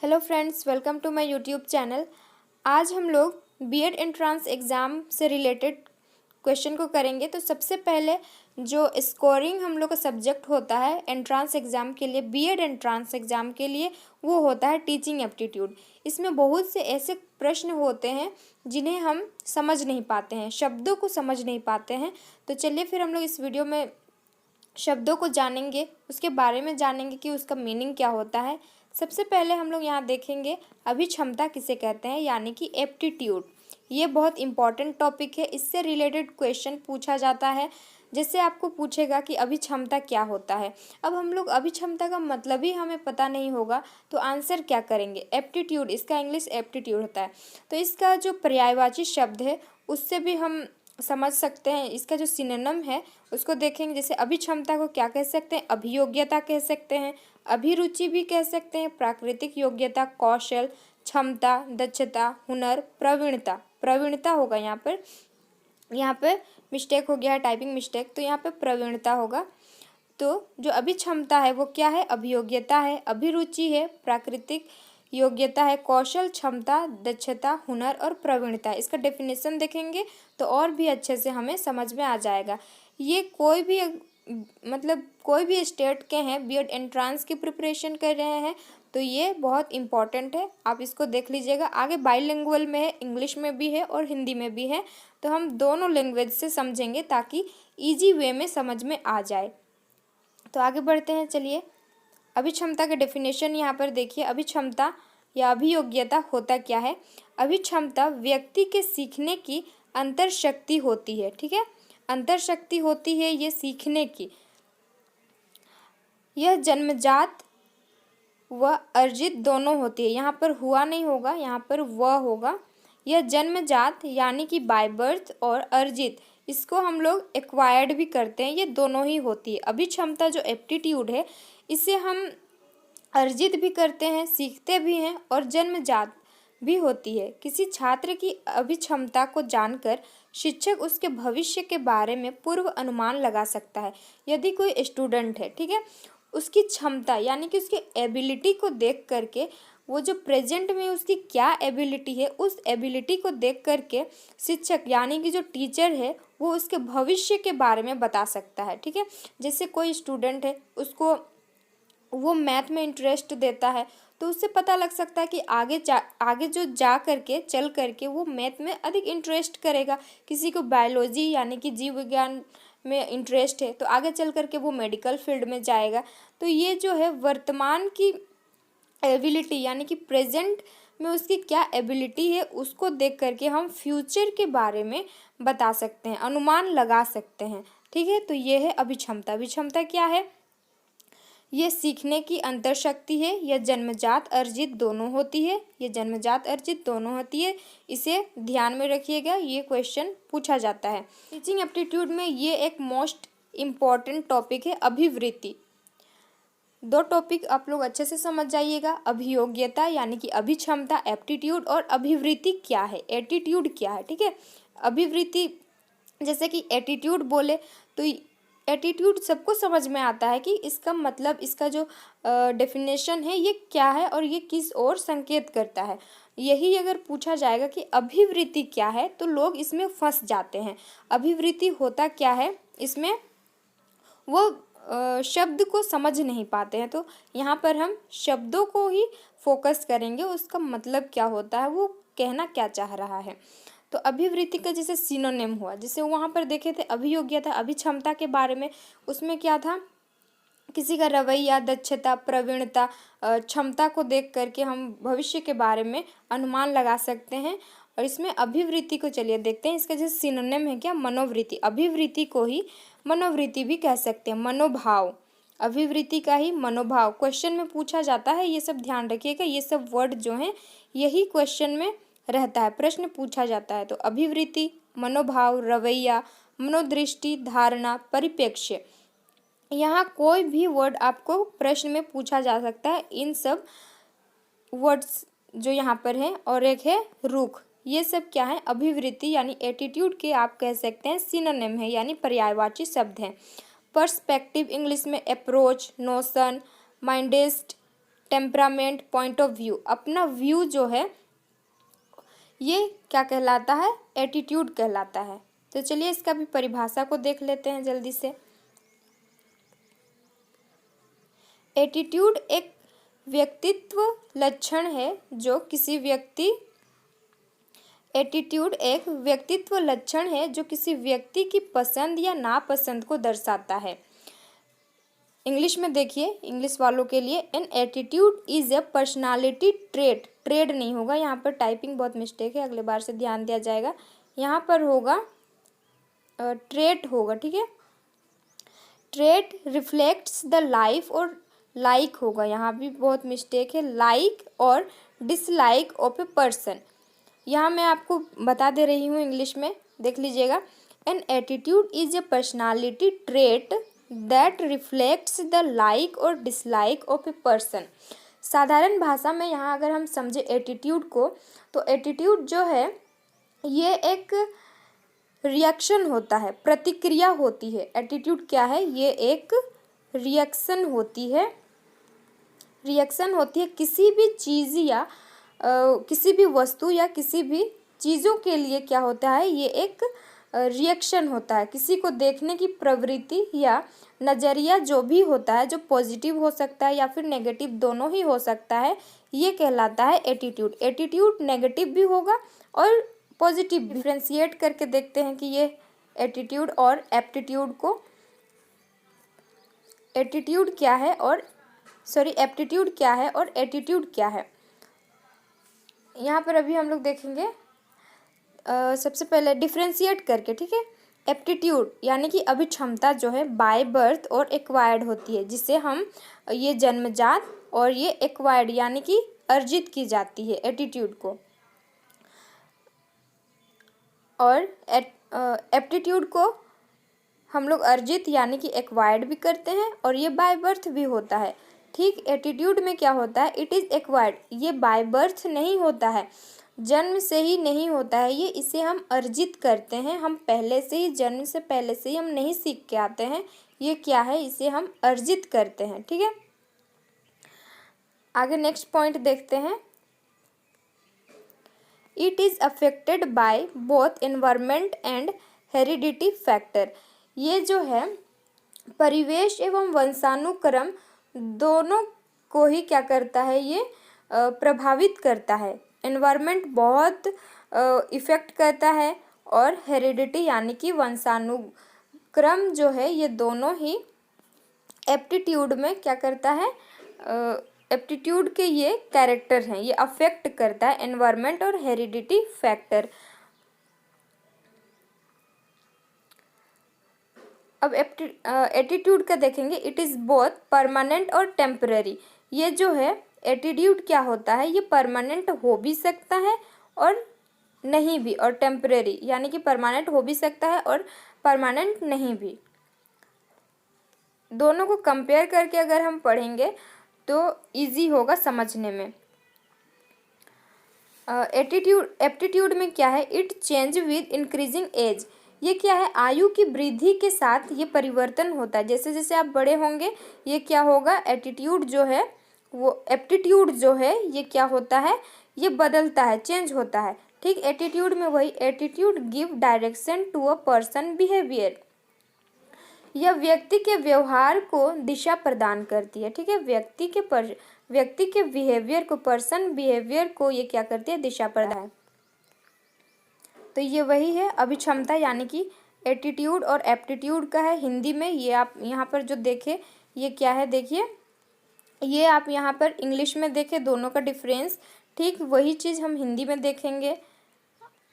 Hello friends, welcome to my YouTube channel. आज हम लोग बीएड एंट्रांस एग्ज़ाम से रिलेटेड क्वेश्चन को करेंगे। तो सबसे पहले जो स्कोरिंग हम लोग का सब्जेक्ट होता है एंट्रांस एग्ज़ाम के लिए, बीएड एंट्रांस एग्ज़ाम के लिए, वो होता है टीचिंग एप्टीट्यूड। इसमें बहुत से ऐसे प्रश्न होते हैं जिन्हें हम समझ नहीं पाते हैं, शब्दों को समझ नहीं पाते हैं। तो चलिए फिर हम लोग इस वीडियो में शब्दों को जानेंगे, उसके बारे में जानेंगे कि उसका मीनिंग क्या होता है। सबसे पहले हम लोग यहाँ देखेंगे अभिक्षमता किसे कहते हैं, यानी कि एप्टीट्यूड। ये बहुत इंपॉर्टेंट टॉपिक है, इससे रिलेटेड क्वेश्चन पूछा जाता है। जैसे आपको पूछेगा कि अभिक्षमता क्या होता है। अब हम लोग अभिक्षमता का मतलब ही हमें पता नहीं होगा तो आंसर क्या करेंगे। एप्टीट्यूड, इसका इंग्लिश एप्टीट्यूड होता है। तो इसका जो पर्यायवाची शब्द है उससे भी हम समझ सकते हैं। इसका जो सिनोनिम है उसको देखेंगे। जैसे अभिक्षमता को क्या कह सकते हैं, अभियोग्यता कह सकते हैं, अभिरुचि भी कह सकते हैं, प्राकृतिक योग्यता, कौशल, क्षमता, दक्षता, हुनर, प्रवीणता। प्रवीणता होगा यहाँ पे मिस्टेक हो गया है, टाइपिंग मिस्टेक, तो यहाँ पे प्रवीणता होगा। तो जो अभिक्षमता है वो क्या है, अभियोग्यता है, अभिरुचि है, प्राकृतिक योग्यता है, कौशल, क्षमता, दक्षता, हुनर और प्रवीणता। इसका डेफिनेशन देखेंगे तो और भी अच्छे से हमें समझ में आ जाएगा। ये कोई भी स्टेट के हैं, बीएड एंट्रांस की प्रिपरेशन कर रहे हैं तो ये बहुत इम्पॉर्टेंट है, आप इसको देख लीजिएगा। आगे बाइलिंगुअल में है, इंग्लिश में भी है और हिंदी में भी है, तो हम दोनों लैंग्वेज से समझेंगे ताकि ईजी वे में समझ में आ जाए। तो आगे बढ़ते हैं, चलिए। अभिक्षमता के डेफिनेशन यहाँ पर देखिए। अभिक्षमता या अभियोग्यता होता क्या है। अभिक्षमता व्यक्ति के सीखने की अंतर शक्ति होती है, ठीक है, अंतर शक्ति होती है ये सीखने की। यह जन्मजात व अर्जित दोनों होती है। यहाँ पर हुआ नहीं होगा, यहाँ पर वह होगा। यह जन्मजात यानी कि बाय बर्थ, और अर्जित इसको हम लोग एक्वायर्ड भी करते हैं, ये दोनों ही होती है। अभिक्षमता जो एप्टीट्यूड है इसे हम अर्जित भी करते हैं, सीखते भी हैं, और जन्मजात भी होती है। किसी छात्र की अभिक्षमता को जानकर शिक्षक उसके भविष्य के बारे में पूर्व अनुमान लगा सकता है। यदि कोई स्टूडेंट है, ठीक है, उसकी क्षमता यानी कि उसकी एबिलिटी को देख करके, वो जो प्रेजेंट में उसकी क्या एबिलिटी है, उस एबिलिटी को देख करके शिक्षक यानी कि जो टीचर है वो उसके भविष्य के बारे में बता सकता है, ठीक है। जैसे कोई स्टूडेंट है, उसको वो मैथ में इंटरेस्ट देता है तो उससे पता लग सकता है कि आगे जो जा करके चल करके वो मैथ में अधिक इंटरेस्ट करेगा। किसी को बायोलॉजी यानी कि जीव विज्ञान में इंटरेस्ट है तो आगे चल करके वो मेडिकल फील्ड में जाएगा। तो ये जो है वर्तमान की एबिलिटी यानी कि प्रेजेंट में उसकी क्या एबिलिटी है उसको देख करके हम फ्यूचर के बारे में बता सकते हैं, अनुमान लगा सकते हैं, ठीक है। तो ये है अभिक्षमता। अभिक्षमता क्या है, ये सीखने की अंतर शक्ति है, यह जन्मजात अर्जित दोनों होती है, ये जन्मजात अर्जित दोनों होती है। इसे ध्यान में रखिएगा, ये क्वेश्चन पूछा जाता है टीचिंग एप्टीट्यूड में। ये एक मोस्ट इम्पॉर्टेंट टॉपिक है, अभिवृत्ति। दो टॉपिक आप लोग अच्छे से समझ जाइएगा, अभियोग्यता यानी कि अभिक्षमता एप्टीट्यूड, और अभिवृत्ति क्या है, एटीट्यूड क्या है, ठीक है। अभिवृत्ति जैसे कि एटीट्यूड बोले तो एटीट्यूड सबको समझ में आता है कि इसका मतलब, इसका जो डेफिनेशन है ये क्या है और ये किस ओर संकेत करता है। यही अगर पूछा जाएगा कि अभिवृत्ति क्या है तो लोग इसमें फंस जाते हैं। अभिवृत्ति होता क्या है, इसमें वो शब्द को समझ नहीं पाते हैं। तो यहाँ पर हम शब्दों को ही फोकस करेंगे, उसका मतलब क्या होता है, वो कहना क्या चाह रहा है। तो अभिवृत्ति का जैसे सिनोनिम हुआ, जैसे वहाँ पर देखे थे अभियोग्यता, अभिक्षमता के बारे में, उसमें क्या था, किसी का रवैया, दक्षता, प्रवीणता, क्षमता को देख करके हम भविष्य के बारे में अनुमान लगा सकते हैं। और इसमें अभिवृत्ति को चलिए देखते हैं, इसका जो सिनोनिम है क्या, मनोवृत्ति। अभिवृत्ति को ही मनोवृत्ति भी कह सकते हैं, मनोभाव, अभिवृत्ति का ही मनोभाव। क्वेश्चन में पूछा जाता है, ये सब ध्यान रखिएगा, ये सब वर्ड जो हैं यही क्वेश्चन में रहता है, प्रश्न पूछा जाता है। तो अभिवृत्ति, मनोभाव, रवैया, मनोदृष्टि, धारणा, परिप्रेक्ष्य, यहाँ कोई भी वर्ड आपको प्रश्न में पूछा जा सकता है, इन सब वर्ड्स जो यहाँ पर हैं। और एक है रुख, ये सब क्या है, अभिवृत्ति यानी एटीट्यूड के आप कह सकते हैं सिनोनिम है, यानी पर्यायवाची शब्द हैं। पर्सपेक्टिव इंग्लिश में approach, notion, mindset, temperament, point of view, अपना व्यू जो है ये क्या कहलाता है, एटीट्यूड कहलाता है। तो चलिए इसका भी परिभाषा को देख लेते हैं जल्दी से। एटीट्यूड एक व्यक्तित्व लक्षण है जो किसी व्यक्ति एटीट्यूड एक व्यक्तित्व लक्षण है जो किसी व्यक्ति की पसंद या नापसंद को दर्शाता है। इंग्लिश में देखिए, इंग्लिश वालों के लिए, an attitude is a personality trade, trade नहीं होगा यहाँ पर, टाइपिंग बहुत मिस्टेक है, अगले बार से ध्यान दिया जाएगा। यहाँ पर होगा ट्रेट होगा, ठीक है। ट्रेट रिफ्लेक्ट्स द लाइफ, और लाइक होगा, यहाँ भी बहुत मिस्टेक है, लाइक और डिसलाइक ऑफ ए पर्सन। यहाँ मैं आपको बता दे रही हूँ इंग्लिश में, देख लीजिएगा। An attitude is a personality trait that reflects the like और डिसलाइक ऑफ ए पर्सन। साधारण भाषा में यहाँ अगर हम समझे एटीट्यूड को, तो एटीट्यूड जो है ये एक रिएक्शन होता है, प्रतिक्रिया होती है। एटीट्यूड क्या है, ये एक रिएक्शन होती है, रिएक्शन होती है किसी भी चीज़ या किसी भी वस्तु या किसी भी चीज़ों के लिए। क्या होता है, ये एक रिएक्शन होता है, किसी को देखने की प्रवृत्ति या नज़रिया जो भी होता है, जो पॉजिटिव हो सकता है या फिर नेगेटिव, दोनों ही हो सकता है, ये कहलाता है एटीट्यूड। एटीट्यूड नेगेटिव भी होगा और पॉजिटिव भी। डिफ्रेंशिएट करके देखते हैं कि ये एटीट्यूड और एप्टीट्यूड को, एटीट्यूड क्या है और एप्टीट्यूड क्या है और एटीट्यूड क्या है। यहाँ पर अभी हम लोग देखेंगे सबसे पहले डिफ्रेंशिएट करके, ठीक है। एप्टीट्यूड यानी कि अभिक्षमता जो है बाय बर्थ और एक्वायर्ड होती है, जिसे हम ये जन्मजात, और ये एक्वायर्ड यानी कि अर्जित की जाती है एटीट्यूड को। और एप्टीट्यूड को हम लोग अर्जित यानी कि एक्वायर्ड भी करते हैं, और ये बाय बर्थ भी होता है, ठीक। एटीट्यूड में क्या होता है, इट इज़ एक्वायर्ड, ये बाय बर्थ नहीं होता है, जन्म से ही नहीं होता है ये, इसे हम अर्जित करते हैं। हम पहले से ही, जन्म से पहले से ही हम नहीं सीख के आते हैं, ये क्या है, इसे हम अर्जित करते हैं, ठीक है। आगे नेक्स्ट पॉइंट देखते हैं। It is affected by both environment and heredity factor. ये जो है परिवेश एवं वंशानुक्रम दोनों को ही क्या करता है, ये प्रभावित करता है। एनवायरमेंट बहुत इफ़ेक्ट करता है, और हेरिडिटी यानी कि वंशानुक्रम जो है, ये दोनों ही एप्टीट्यूड में क्या करता है, एप्टीट्यूड के ये कैरेक्टर हैं, ये अफेक्ट करता है, एनवायरमेंट और हेरिडिटी फैक्टर। अब एटीट्यूड का देखेंगे। इट इज़ बोथ परमानेंट और टेम्पररी। ये जो है एटीट्यूड क्या होता है, ये परमानेंट हो भी सकता है और नहीं भी, और टेम्पररी यानी कि परमानेंट हो भी सकता है और परमानेंट नहीं भी। दोनों को कंपेयर करके अगर हम पढ़ेंगे तो इजी होगा समझने में। एप्टीट्यूड में क्या है, it change with increasing age. ये क्या है, आयु की वृद्धि के साथ ये परिवर्तन होता है, जैसे जैसे आप बड़े होंगे ये क्या होगा, एटीट्यूड जो है वो, एप्टीट्यूड जो है ये क्या होता है, ये बदलता है, चेंज होता है, ठीक। एटीट्यूड में वही, attitude give direction to a person behaviour. यह व्यक्ति के व्यवहार को दिशा प्रदान करती है, ठीक है। व्यक्ति के बिहेवियर को, पर्सन बिहेवियर को ये क्या करती है, दिशा प्रदान। तो ये वही है अभिक्षमता, यानी कि एटीट्यूड और एप्टीट्यूड का है हिंदी में। ये आप यहाँ पर जो देखे, ये क्या है, देखिए ये आप यहाँ पर इंग्लिश में देखें, दोनों का डिफरेंस, ठीक वही चीज़ हम हिंदी में देखेंगे।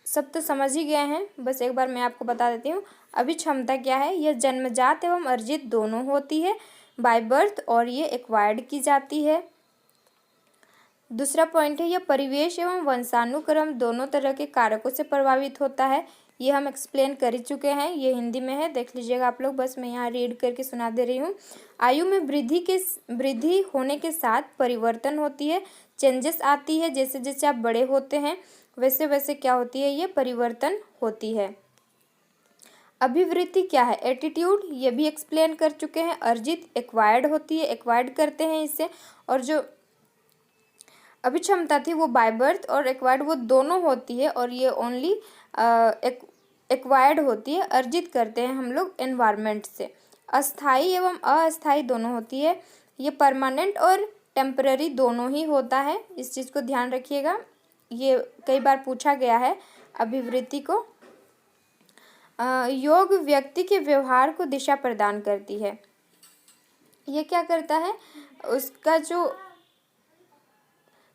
सब तो समझ ही गए हैं, बस एक बार मैं आपको बता देती हूँ। अभिक्षमता क्या है, यह जन्मजात एवं अर्जित दोनों होती है, बाय बर्थ, और ये एक्वायर्ड की जाती है। दूसरा पॉइंट है, यह परिवेश एवं वंशानुक्रम दोनों तरह के कारकों से प्रभावित होता है। ये हम एक्सप्लेन कर ही चुके हैं, ये हिंदी में है, देख लीजिएगा आप लोग, बस मैं यहाँ रीड करके सुना दे रही हूँ। आयु में वृद्धि होने के साथ परिवर्तन होती है, चेंजेस आती है, जैसे जैसे आप बड़े होते हैं वैसे वैसे क्या होती है, ये परिवर्तन होती है। अभिवृत्ति क्या है, एटीट्यूड, ये भी एक्सप्लेन कर चुके हैं। अर्जित एक्वायर्ड होती है, एक्वायर्ड करते हैं इससे। और जो अभिक्षमता थी वो बाय बर्थ और एक्वायर्ड वो दोनों होती है, और ये ओनली एक्वायर्ड होती है, अर्जित करते हैं हम लोग एनवायरनमेंट से। अस्थाई एवं अस्थाई दोनों होती है, ये परमानेंट और टेम्पररी दोनों ही होता है, इस चीज़ को ध्यान रखिएगा, ये कई बार पूछा गया है अभिवृत्ति को। योग व्यक्ति के व्यवहार को दिशा प्रदान करती है, ये क्या करता है, उसका जो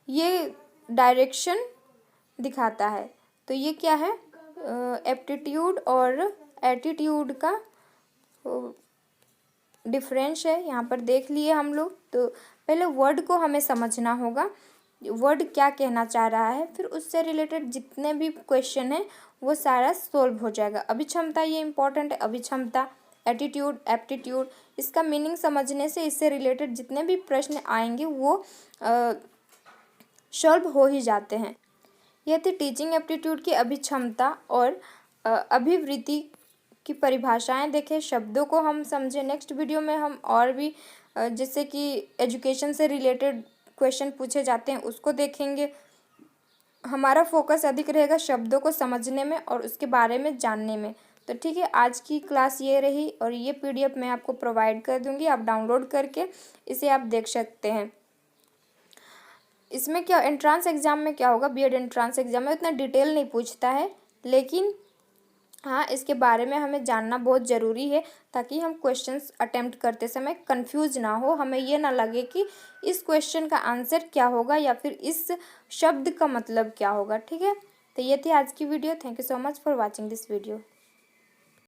ये डायरेक्शन दिखाता है। तो ये क्या है, एप्टीट्यूड और एटीट्यूड का डिफरेंस है, यहाँ पर देख लिए हम लोग। तो पहले वर्ड को हमें समझना होगा, वर्ड क्या कहना चाह रहा है, फिर उससे रिलेटेड जितने भी क्वेश्चन हैं वो सारा सोल्व हो जाएगा। अभिक्षमता ये इंपॉर्टेंट है, अभिक्षमता, एटीट्यूड, एप्टीट्यूड, इसका मीनिंग समझने से इससे रिलेटेड जितने भी प्रश्न आएंगे वो सॉल्व हो ही जाते हैं। यह थी टीचिंग एप्टीट्यूड की अभिक्षमता और अभिवृत्ति की परिभाषाएं देखें, शब्दों को हम समझें। नेक्स्ट वीडियो में हम और भी जैसे कि एजुकेशन से रिलेटेड क्वेश्चन पूछे जाते हैं उसको देखेंगे। हमारा फोकस अधिक रहेगा शब्दों को समझने में और उसके बारे में जानने में। तो ठीक है, आज की क्लास ये रही, और ये PDF मैं आपको प्रोवाइड कर दूंगी, आप डाउनलोड करके इसे आप देख सकते हैं। इसमें क्या एंट्रांस एग्ज़ाम में क्या होगा, B.Ed एंट्रांस एग्ज़ाम में उतना डिटेल नहीं पूछता है, लेकिन हाँ इसके बारे में हमें जानना बहुत ज़रूरी है, ताकि हम क्वेश्चंस अटेम्प्ट करते समय कंफ्यूज ना हो, हमें ये ना लगे कि इस क्वेश्चन का आंसर क्या होगा या फिर इस शब्द का मतलब क्या होगा। ठीक है, तो ये थी आज की video. Thank you so much for watching this video.